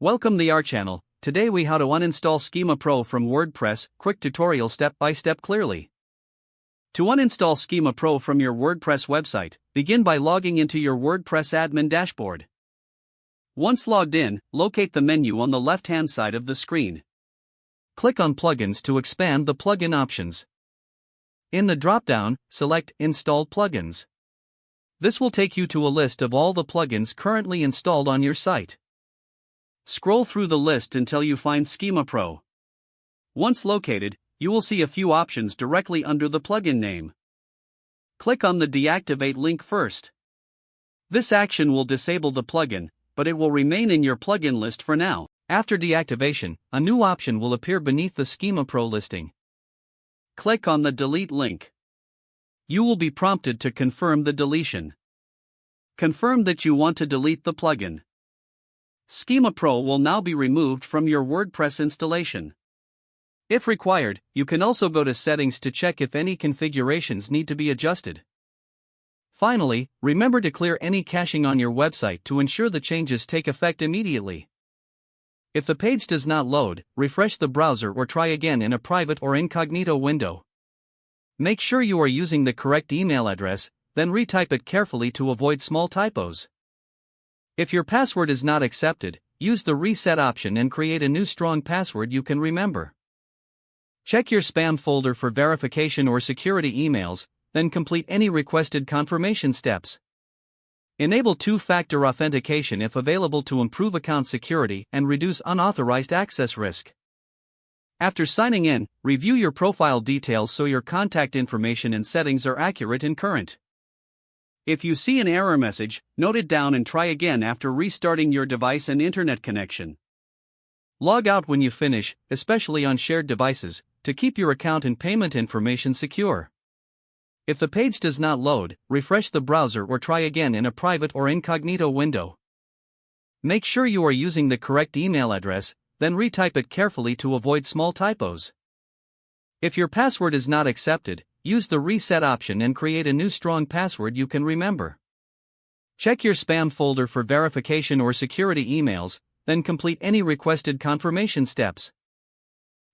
Welcome to our channel. Today we how to uninstall Schema Pro from WordPress, quick tutorial step by step clearly. To uninstall Schema Pro from your WordPress website, begin by logging into your WordPress admin dashboard. Once logged in, locate the menu on the left-hand side of the screen. Click on Plugins to expand the plugin options. In the drop-down, select Installed Plugins. This will take you to a list of all the plugins currently installed on your site. Scroll through the list until you find Schema Pro. Once located, you will see a few options directly under the plugin name. Click on the Deactivate link first. This action will disable the plugin, but it will remain in your plugin list for now. After deactivation, a new option will appear beneath the Schema Pro listing. Click on the Delete link. You will be prompted to confirm the deletion. Confirm that you want to delete the plugin. Schema Pro will now be removed from your WordPress installation. If required, you can also go to Settings to check if any configurations need to be adjusted. Finally, remember to clear any caching on your website to ensure the changes take effect immediately. If the page does not load, refresh the browser or try again in a private or incognito window. Make sure you are using the correct email address, then retype it carefully to avoid small typos. If your password is not accepted, use the reset option and create a new strong password you can remember. Check your spam folder for verification or security emails, then complete any requested confirmation steps. Enable two-factor authentication if available to improve account security and reduce unauthorized access risk. After signing in, review your profile details so your contact information and settings are accurate and current. If you see an error message, note it down and try again after restarting your device and internet connection. Log out when you finish, especially on shared devices, to keep your account and payment information secure. If the page does not load, refresh the browser or try again in a private or incognito window. Make sure you are using the correct email address, then retype it carefully to avoid small typos. If your password is not accepted, use the reset option and create a new strong password you can remember. Check your spam folder for verification or security emails, then complete any requested confirmation steps.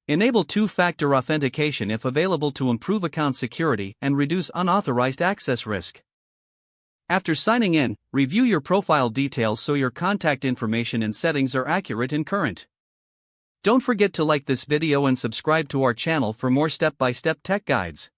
Enable two-factor authentication if available to improve account security and reduce unauthorized access risk. After signing in, review your profile details so your contact information and settings are accurate and current. Don't forget to like this video and subscribe to our channel for more step-by-step tech guides.